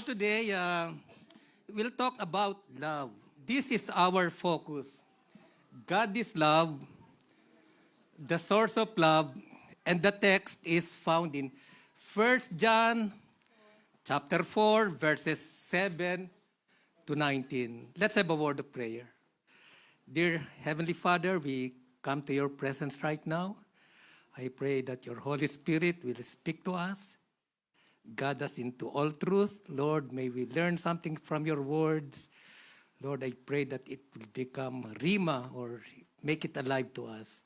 for today, we'll talk about love. This is our focus. God is love, the source of love, and the text is found in 1 John chapter 4, verses 7 to 19. Let's have a word of prayer. Dear Heavenly Father, we come to your presence right now. I pray that your Holy Spirit will speak to us, guide us into all truth. Lord, may we learn something from your words. Lord, I pray that it will become rima or make it alive to us.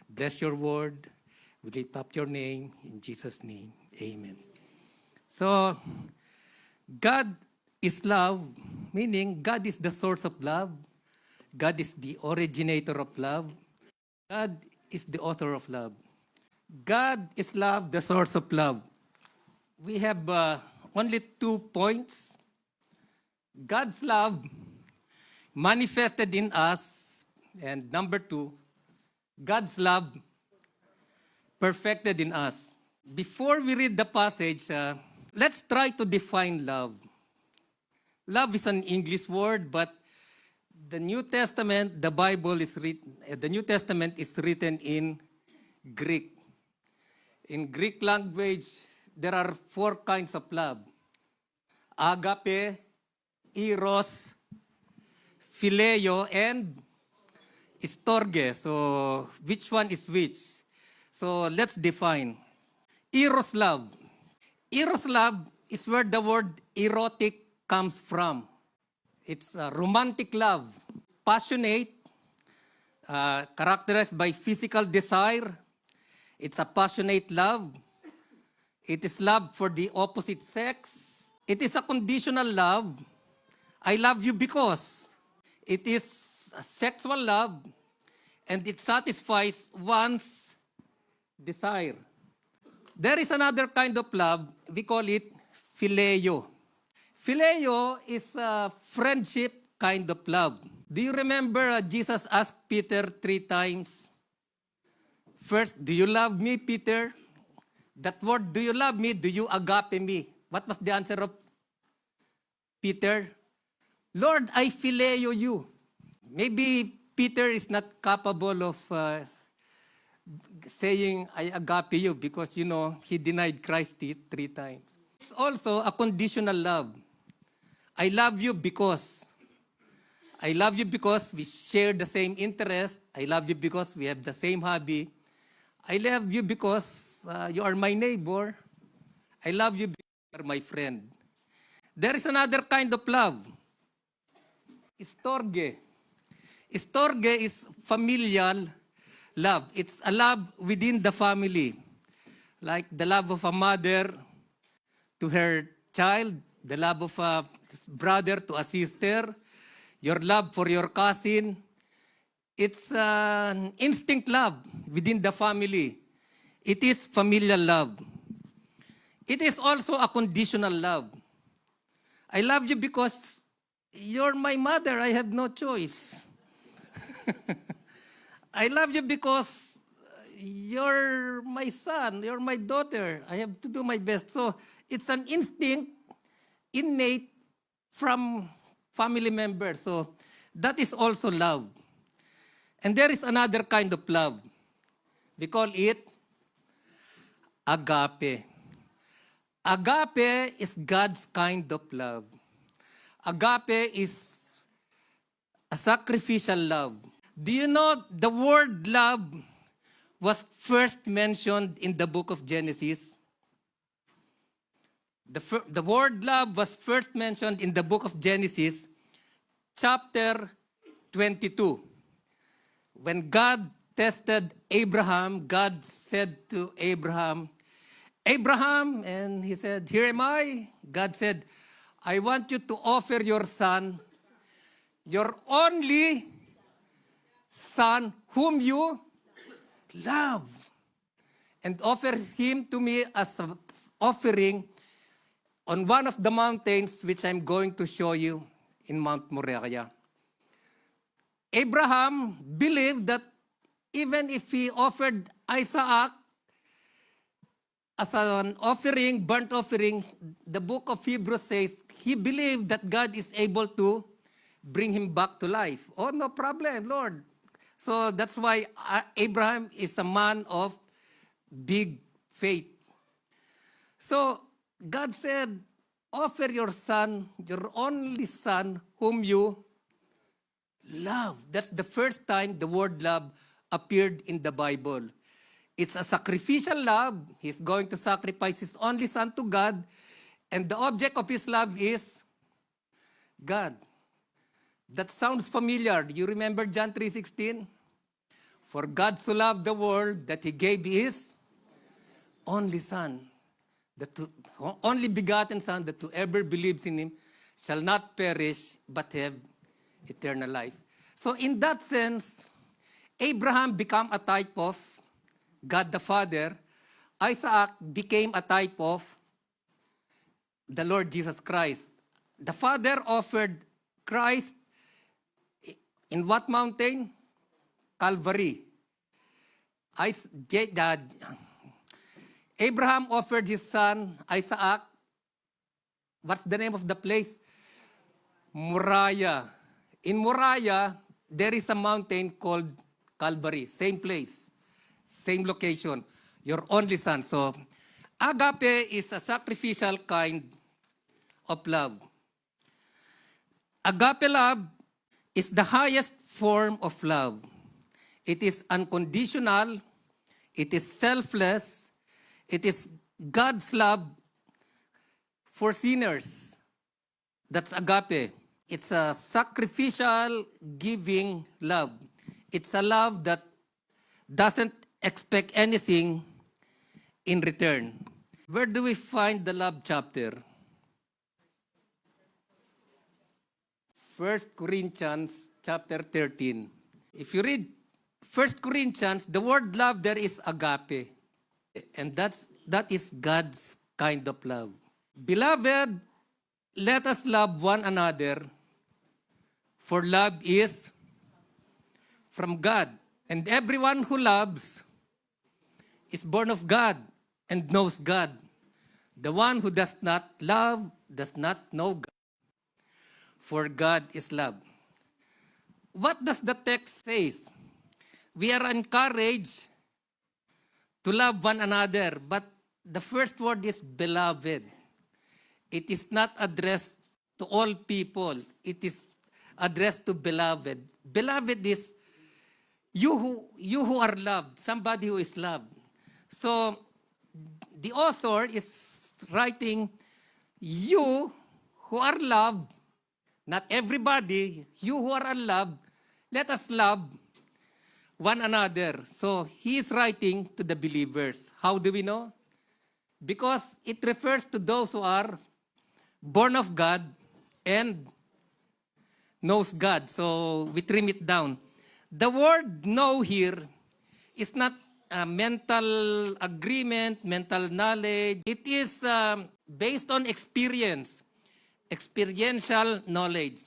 Bless your word. We lift up your name. In Jesus' name, amen. So, God is love, meaning God is the source of love. God is the originator of love. God is the author of love. God is love, the source of love. We have only 2 points. God's love manifested in us, and number 2, God's love perfected in us. Before we read the passage, let's try to define love. Love is an English word, but the New Testament, the Bible is written, the New Testament is written in Greek. In Greek language, there are 4 kinds of love: agape, eros, phileo, and storge. So, which one is which? So, let's define. Eros love. Eros love is where the word erotic comes from. It's a romantic love, passionate, characterized by physical desire. It's a passionate love. It is love for the opposite sex. It is a conditional love. I love you because. It is a sexual love, and it satisfies one's desire. There is another kind of love. We call it phileo. Phileo is a friendship kind of love. Do you remember Jesus asked Peter 3 times? First, do you love me, Peter? That word, do you love me? Do you agape me? What was the answer of Peter? Lord, I phileo you. Maybe Peter is not capable of saying, I agape you, because, he denied Christ 3 times. It's also a conditional love. I love you because. I love you because we share the same interest. I love you because we have the same hobby. I love you because you are my neighbor. I love you because you are my friend. There is another kind of love. Storge. Storge is familial love. It's a love within the family. Like the love of a mother to her child, the love of a brother to a sister, your love for your cousin. It's an instinct love within the family. It is familial love. It is also a conditional love. I love you because you're my mother. I have no choice. I love you because you're my son. You're my daughter. I have to do my best. So it's an instinct innate from family members. So that is also love. And there is another kind of love. We call it agape. Agape is God's kind of love. Agape is a sacrificial love. Do you know the word love was first mentioned in the book of Genesis? The word love was first mentioned in the book of Genesis, chapter 22. When God tested Abraham, God said to Abraham, Abraham, and he said, here am I. God said, I want you to offer your son, your only son, whom you love, and offer him to me as an offering on one of the mountains which I'm going to show you in Mount Moriah. Abraham believed that even if he offered Isaac as an offering, burnt offering, the book of Hebrews says he believed that God is able to bring him back to life. Oh, no problem, Lord. So that's why Abraham is a man of big faith. So God said, offer your son, your only son, whom you love. That's the first time the word love appeared in the Bible. It's a sacrificial love. He's going to sacrifice his only son to God. And the object of his love is God. That sounds familiar. You remember John 3:16? For God so loved the world that he gave his only son. Only begotten son, that whoever believes in him shall not perish but have eternal life. So in that sense, Abraham became a type of God the Father. Isaac became a type of the Lord Jesus Christ. The Father offered Christ in what mountain? Calvary. Abraham offered his son, Isaac. What's the name of the place? Moriah. In Moriah, there is a mountain called Calvary. Same place, same location. Your only son. So, agape is a sacrificial kind of love. Agape love is the highest form of love. It is unconditional. It is selfless. It is God's love for sinners. That's agape. It's a sacrificial, giving love. It's a love that doesn't expect anything in return. Where do we find the love chapter? 1 Corinthians chapter 13. If you read 1 Corinthians, the word love there is agape. And that is God's kind of love. Beloved, let us love one another, for love is from God. And everyone who loves is born of God and knows God. The one who does not love does not know God, for God is love. What does the text say? We are encouraged to love one another, but the first word is beloved. It is not addressed to all people. It is addressed to beloved. Beloved is you who are loved, somebody who is loved. So the author is writing, you who are loved, not everybody, you who are unloved, let us love one another. So he is writing to the believers. How do we know? Because it refers to those who are born of God and knows God. So we trim it down. The word know here is not a mental agreement, mental knowledge. It is based on experience, experiential knowledge.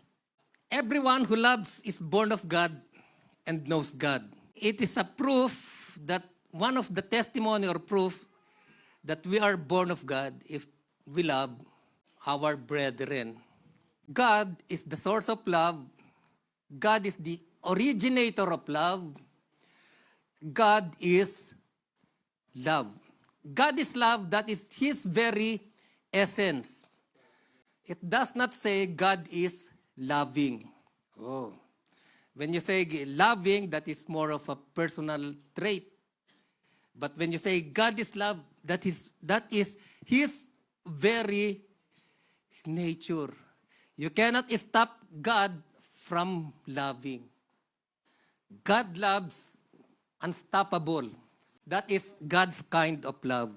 Everyone who loves is born of God and knows God. It is a proof that one of the testimony or proof that we are born of God if we love our brethren. God is the source of love. God is the originator of love. God is love. God is love. That is his very essence. It does not say God is loving. Oh. When you say loving, that is more of a personal trait. But when you say God is love, that is his very nature. You cannot stop God from loving. God loves unstoppable. That is God's kind of love.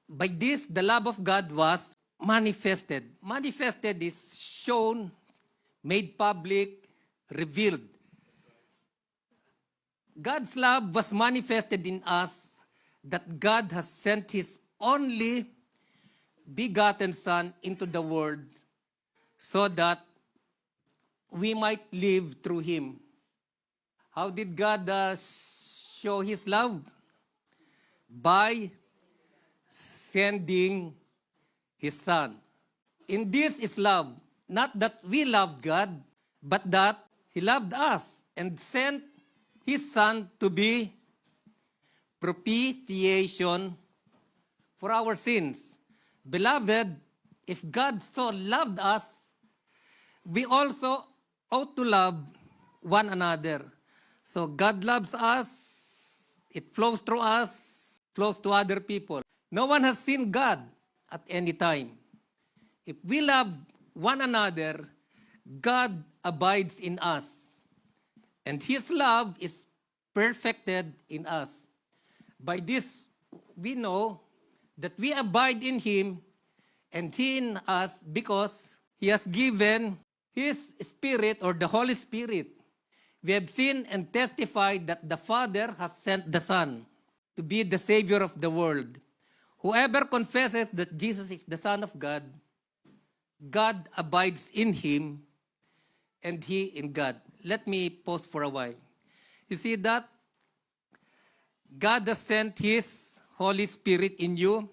By this, the love of God was manifested. Manifested is shown, made public, revealed. God's love was manifested in us, that God has sent his only begotten Son into the world so that we might live through him. How did God show his love? By sending His Son. In this is love, not that we love God, but that He loved us and sent His Son to be propitiation for our sins. Beloved, if God so loved us, we also ought to love one another. So God loves us, it flows through us, flows to other people. No one has seen God at any time. If we love one another, God abides in us, and His love is perfected in us. By this, we know that we abide in Him and He in us because He has given His Spirit or the Holy Spirit. We have seen and testified that the Father has sent the Son to be the Savior of the world. Whoever confesses that Jesus is the Son of God, God abides in him and he in God. Let me pause for a while. You see that? God has sent His Holy Spirit in you.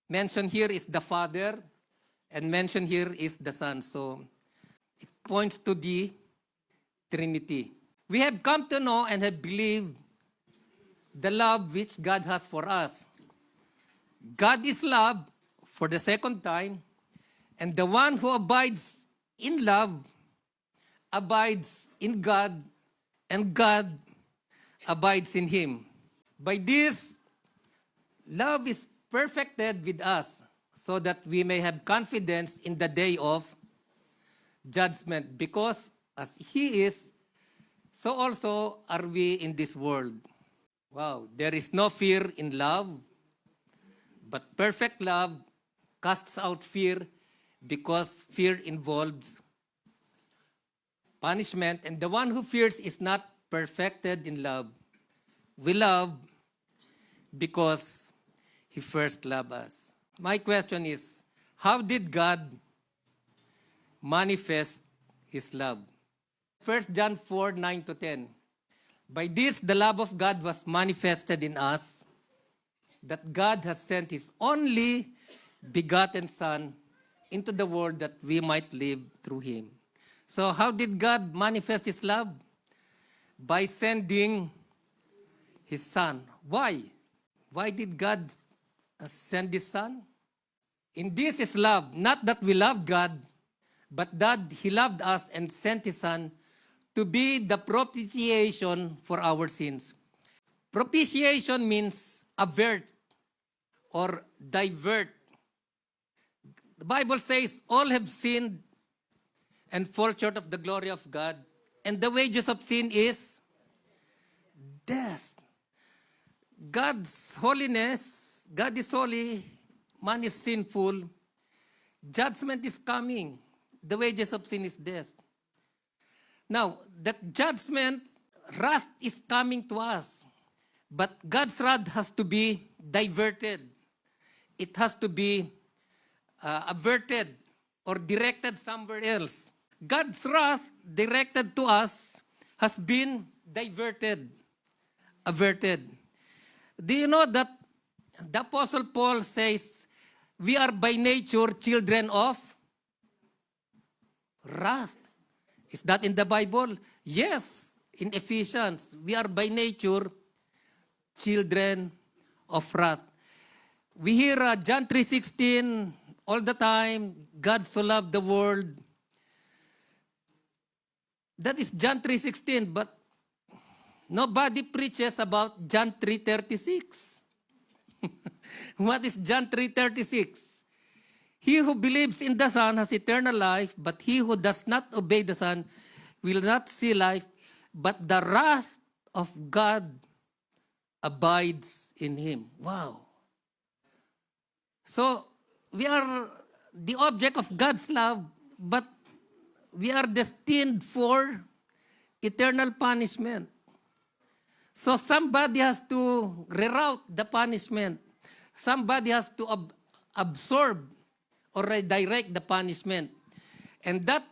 Mentioned here is the Father, and mentioned here is the Son. So it points to the Trinity. We have come to know and have believed the love which God has for us. God is love for the second time, and the one who abides in love abides in God, and God abides in him. By this, love is perfected with us, so that we may have confidence in the day of judgment, because as He is, so also are we in this world. Wow, there is no fear in love, but perfect love casts out fear, because fear involves punishment, and the one who fears is not perfected in love. We love because He first loved us. My question is, how did God manifest His love? 1 John 4, 9 to 10. By this, the love of God was manifested in us, that God has sent His only begotten Son into the world that we might live through Him. So how did God manifest His love? By sending His Son. Why? Why did God send His Son? In this is love, not that we love God, but that He loved us and sent His Son to be the propitiation for our sins. Propitiation means avert or divert. The Bible says all have sinned and fall short of the glory of God, and the wages of sin is death. God's holiness, God is holy, man is sinful, judgment is coming. The wages of sin is death. Now, that judgment, wrath is coming to us. But God's wrath has to be diverted. It has to be averted or directed somewhere else. God's wrath directed to us has been diverted, averted. Do you know that the Apostle Paul says, we are by nature children of wrath? Is that in the Bible? Yes, in Ephesians. We are by nature children of wrath. We hear John 3:16 all the time, God so loved the world. That is John 3:16, but nobody preaches about John 3:36. What is John 3:36? He who believes in the Son has eternal life, but he who does not obey the Son will not see life, but the wrath of God abides in him. Wow. So, we are the object of God's love, but we are destined for eternal punishment. So somebody has to reroute the punishment. Somebody has to absorb or redirect the punishment. And that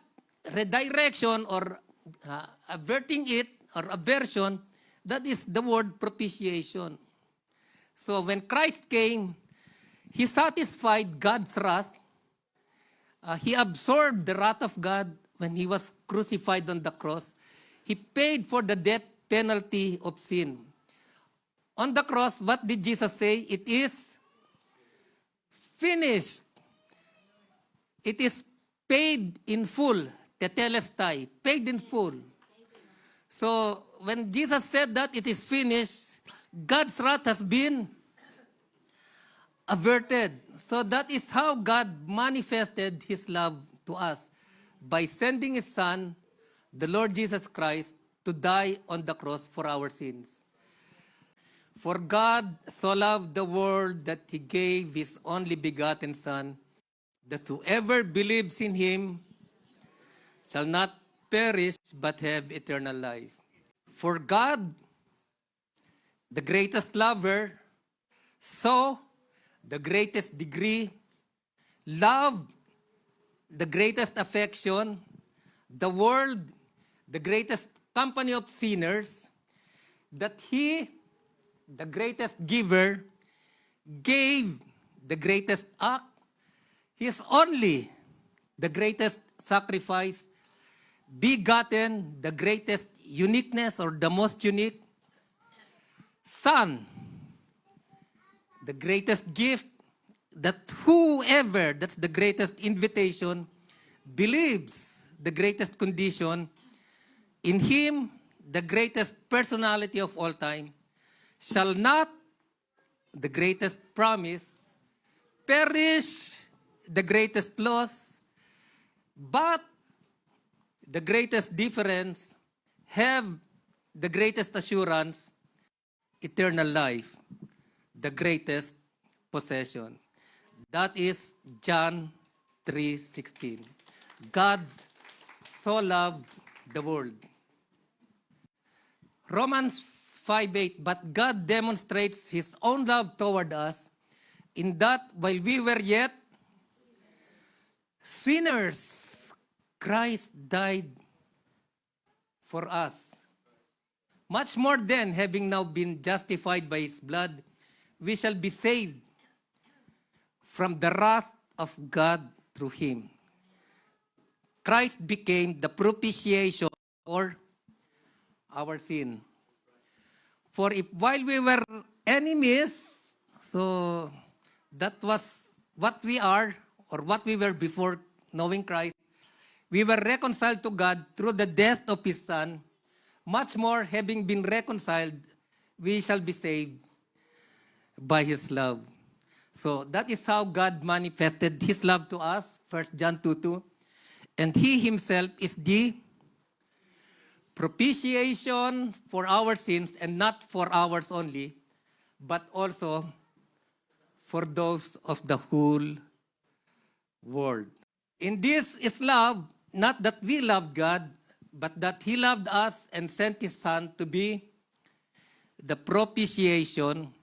redirection or averting it or aversion, that is the word propitiation. So when Christ came, he satisfied God's wrath. He absorbed the wrath of God when he was crucified on the cross. He paid for the death penalty of sin. On the cross, what did Jesus say? It is finished. It is paid in full. Tetelestai, paid in full. So when Jesus said that it is finished, God's wrath has been averted. So that is how God manifested his love to us by sending his Son, the Lord Jesus Christ, to die on the cross for our sins. For God so loved the world that he gave his only begotten Son, that whoever believes in him shall not perish but have eternal life. For God, the greatest lover, saw the greatest degree, loved the greatest affection, the world, the greatest company of sinners, that he, the greatest giver, gave the greatest act, his only, the greatest sacrifice, begotten, the greatest uniqueness or the most unique, Son, the greatest gift, that whoever, that's the greatest invitation, believes, the greatest condition, in him, the greatest personality of all time, shall not, the greatest promise, perish, the greatest loss, but the greatest difference, have the greatest assurance, eternal life, the greatest possession. That is John 3:16. God so loved the world. Romans 5:8, but God demonstrates his own love toward us in that while we were yet sinners, Christ died for us. Much more then, having now been justified by his blood, we shall be saved from the wrath of God through him. Christ became the propitiation for our sin. For if while we were enemies, so that was what we are, or what we were before knowing Christ, we were reconciled to God through the death of his Son. Much more, having been reconciled, we shall be saved by his love. So that is how God manifested his love to us, 1 John 2:2. And he himself is the propitiation for our sins, and not for ours only, but also for those of the whole world. In this is love, not that we loved God, but that he loved us and sent his Son to be the propitiation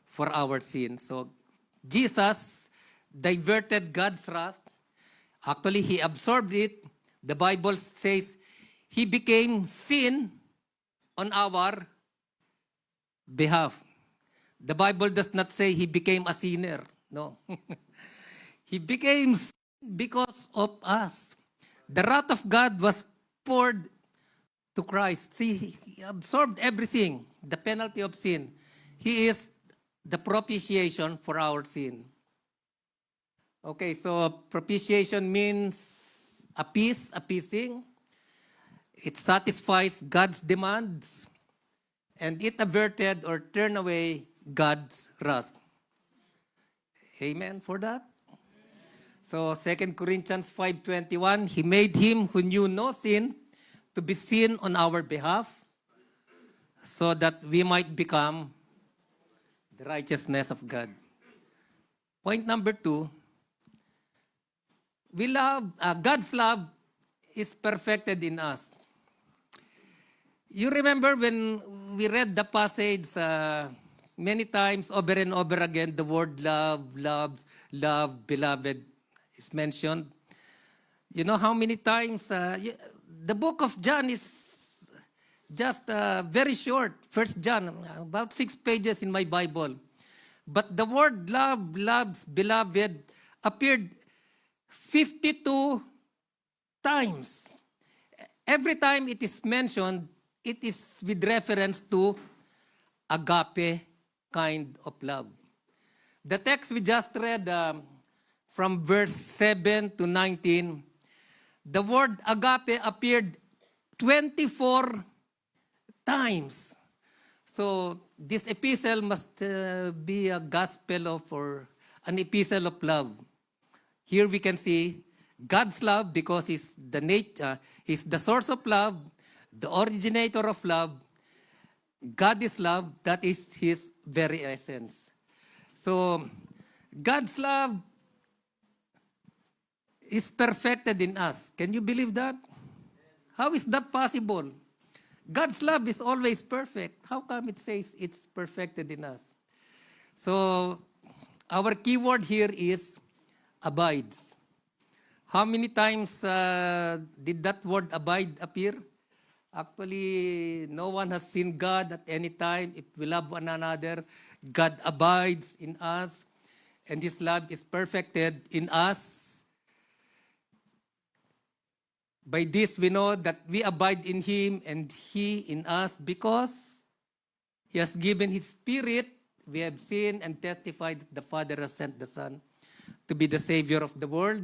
for our sins. So Jesus diverted God's wrath. Actually, he absorbed it. The Bible says he became sin on our behalf. The Bible does not say he became a sinner. No. He became sin because of us. The wrath of God was poured to Christ. See, he absorbed everything, the penalty of sin. He is the propitiation for our sin. Okay, so propitiation means appeasing. It satisfies God's demands, and it averted or turned away God's wrath. Amen for that? So 2 Corinthians 5:21, he made him who knew no sin to be sin on our behalf, so that we might become the righteousness of God. Point number 2, God's love is perfected in us. You remember when we read the passage many times, over and over again, the word love, loves, love, beloved is mentioned. You know how many times? The book of John is just very short. 1 John, about 6 pages in my Bible. But the word love, loves, beloved, appeared 52 times. Every time it is mentioned, it is with reference to agape kind of love. The text we just read from verse 7 to 19, the word agape appeared 24 times. So this epistle must be a gospel of or an epistle of love. Here we can see God's love because He's the source of love, the originator of love. God is love, that is His very essence. So God's love is perfected in us. Can you believe that? How is that possible? God's love is always perfect. How come it says it's perfected in us? So our keyword here is abides. How many times did that word abide appear? Actually, no one has seen God at any time. If we love one another, God abides in us, and His love is perfected in us. By this we know that we abide in Him and He in us because He has given His Spirit. We have seen and testified that the Father has sent the Son to be the Savior of the world.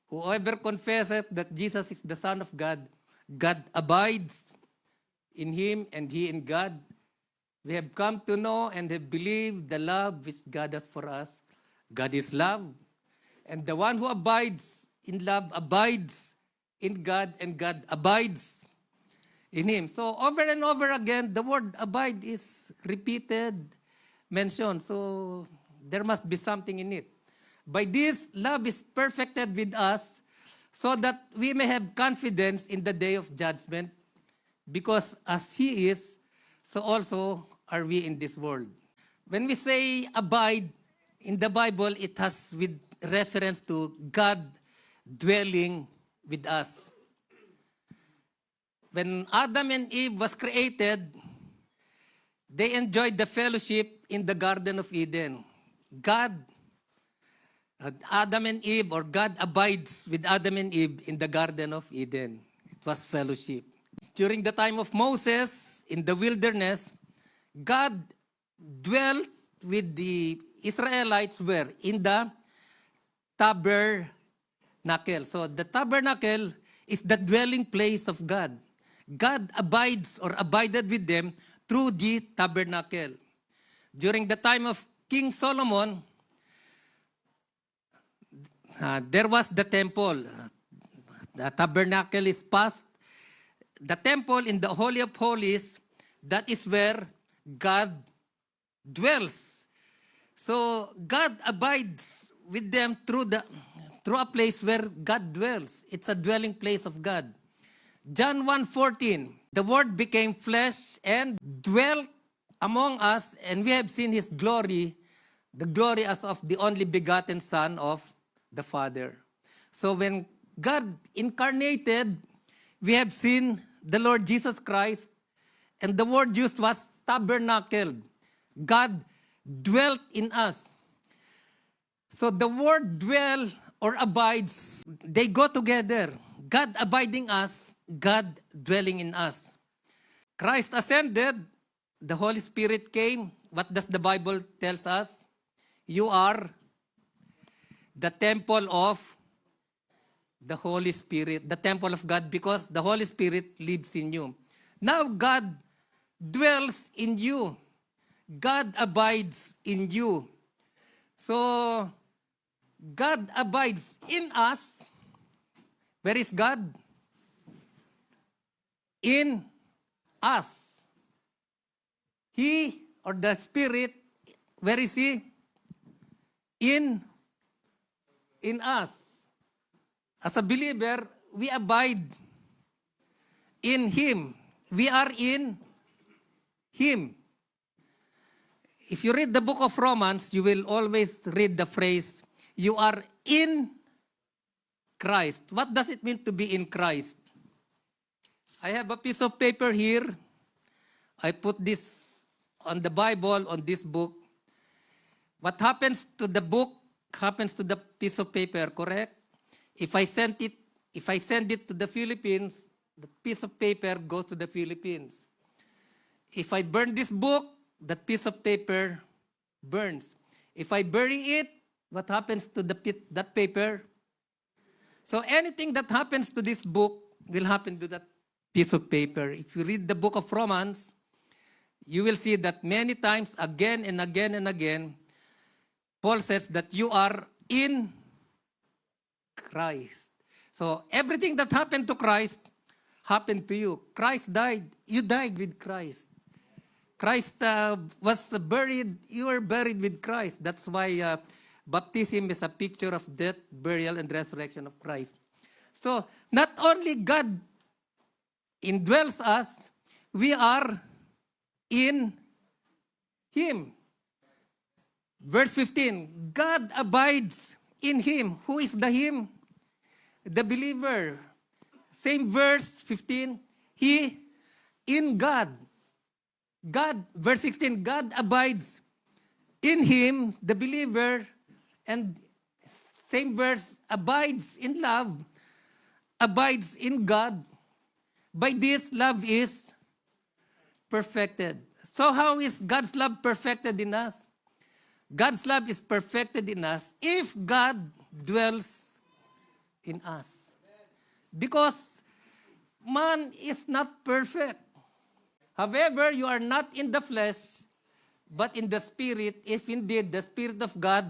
Whoever confesses that Jesus is the Son of God, God abides in Him and He in God. We have come to know and have believed the love which God has for us. God is love. And the one who abides in love abides in God, and God abides in Him. So over and over again, the word abide is repeated, mentioned. So there must be something in it. By this, love is perfected with us so that we may have confidence in the day of judgment, because as He is, so also are we in this world. When we say abide, in the Bible, it has with reference to God dwelling with us. When Adam and Eve was created, they enjoyed the fellowship in the Garden of Eden. Adam and Eve, or God abides with Adam and Eve in the Garden of Eden. It was fellowship. During the time of Moses, in the wilderness, God dwelt with the Israelites where? In the tabernacle. So the tabernacle is the dwelling place of God. God abides or abided with them through the tabernacle. During the time of King Solomon, there was the temple. The tabernacle is past. The temple in the Holy of Holies, that is where God dwells. So God abides with them through a place where God dwells. It's a dwelling place of God. John 1:14, the Word became flesh and dwelt among us, and we have seen His glory, the glory as of the only begotten Son of the Father. So when God incarnated, we have seen the Lord Jesus Christ, and the word used was tabernacled. God dwelt in us. So the word dwell or abides, they go together. God abiding us, God dwelling in us. Christ ascended, the Holy Spirit came. What does the Bible tells us? You are the temple of the Holy Spirit, the temple of God, because the Holy Spirit lives in you. Now God dwells in you. God abides in you. So God abides in us. Where is God? In us. He, or the Spirit, where is He? In us. As a believer, we abide in Him. We are in Him. If you read the book of Romans, you will always read the phrase, you are in Christ. What does it mean to be in Christ? I have a piece of paper here. I put this on the Bible, on this book. What happens to the book happens to the piece of paper, correct? If I send it to the Philippines, the piece of paper goes to the Philippines. If I burn this book, that piece of paper burns. If I bury it, what happens to that paper? So anything that happens to this book will happen to that piece of paper. If you read the book of Romans, you will see that many times, again and again and again, Paul says that you are in Christ. So everything that happened to Christ happened to you. Christ died. You died with Christ. Christ was buried. You were buried with Christ. That's why baptism is a picture of death, burial, and resurrection of Christ. So not only God indwells us, we are in Him. Verse 15, God abides in Him. Who is the Him? The believer. Same verse 15, He in God. God, verse 16, God abides in Him, the believer, and same verse, abides in love, abides in God. By this, love is perfected. So how is God's love perfected in us? God's love is perfected in us if God dwells in us. Because man is not perfect. However, you are not in the flesh, but in the Spirit, if indeed the Spirit of God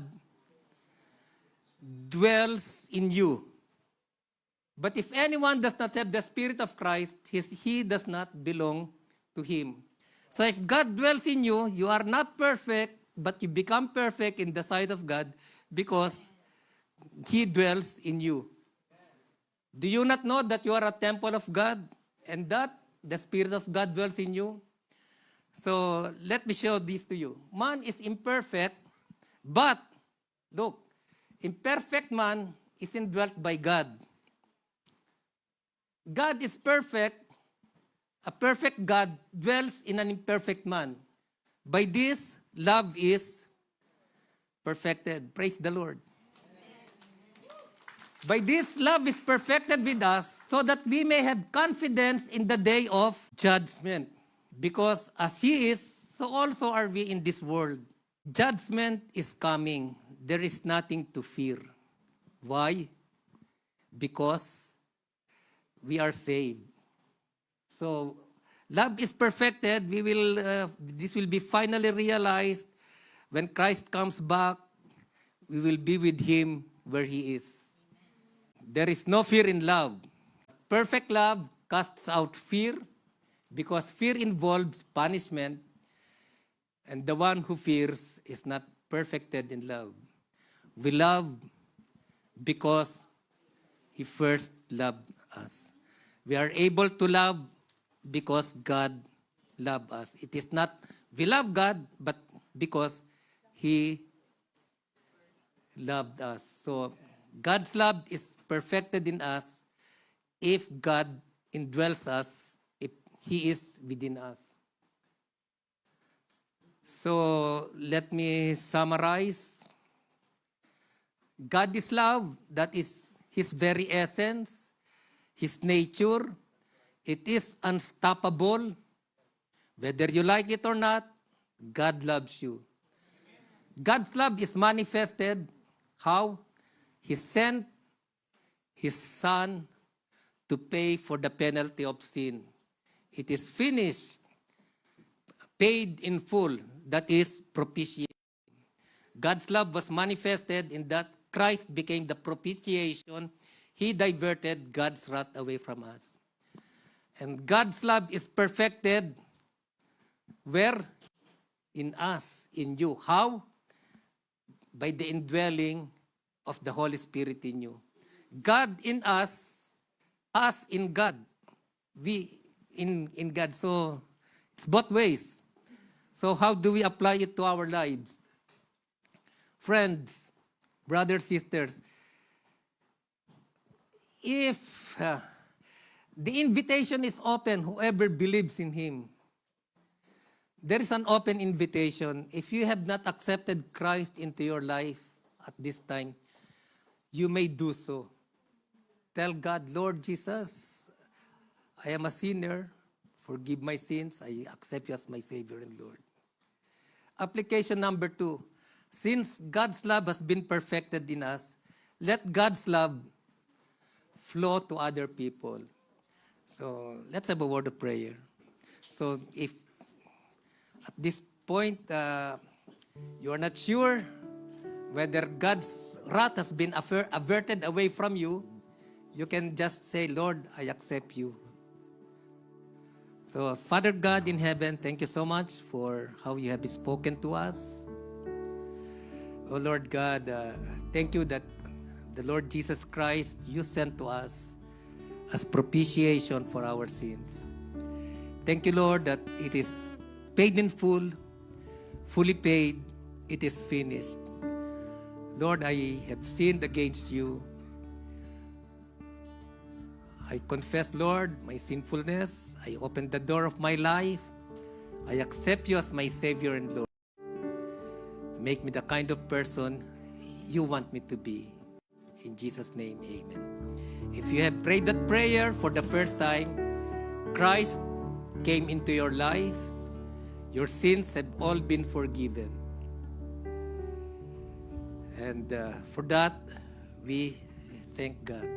dwells in you. But if anyone does not have the Spirit of Christ, he does not belong to Him. So if God dwells in you, you are not perfect, but you become perfect in the sight of God because He dwells in you. Do you not know that you are a temple of God and that the Spirit of God dwells in you? So let me show this to you. Man is imperfect, but look, imperfect man is indwelt by God. God is perfect. A perfect God dwells in an imperfect man. By this, love is perfected. Praise the Lord. By this, love is perfected with us so that we may have confidence in the day of judgment. Because as He is, so also are we in this world. Judgment is coming. There is nothing to fear. Why? Because we are saved. So, love is perfected. This will be finally realized when Christ comes back. We will be with Him where He is. There is no fear in love. Perfect love casts out fear because fear involves punishment, and the one who fears is not perfected in love. We love because He first loved us. We are able to love because God loved us. It is not we love God, but because He loved us. So God's love is perfected in us if God indwells us, if He is within us. So let me summarize. God is love. That is His very essence, His nature. It is unstoppable. Whether you like it or not, God loves you. God's love is manifested. How? He sent His Son to pay for the penalty of sin. It is finished, paid in full. That is propitiation. God's love was manifested in that Christ became the propitiation. He diverted God's wrath away from us. And God's love is perfected where? In us, in you. How? By the indwelling of the Holy Spirit in you. God in us in God. We in God. So it's both ways. So how do we apply it to our lives? Friends, brothers, sisters, if the invitation is open, whoever believes in Him, there is an open invitation. If you have not accepted Christ into your life at this time, you may do so. Tell God, Lord Jesus, I am a sinner. Forgive my sins. I accept you as my Savior and Lord. Application number 2. Since God's love has been perfected in us, let God's love flow to other people. So let's have a word of prayer. So if at this point you are not sure whether God's wrath has been averted away from you, you can just say, Lord, I accept you. So, Father God in heaven, thank you so much for how you have spoken to us. Oh Lord God, thank you that the Lord Jesus Christ you sent to us as propitiation for our sins. Thank you, Lord, that it is paid in full, fully paid, it is finished. Lord, I have sinned against you. I confess, Lord, my sinfulness. I open the door of my life. I accept you as my Savior and Lord. Make me the kind of person you want me to be. In Jesus' name, amen. If you have prayed that prayer for the first time, Christ came into your life. Your sins have all been forgiven. And for that, we thank God.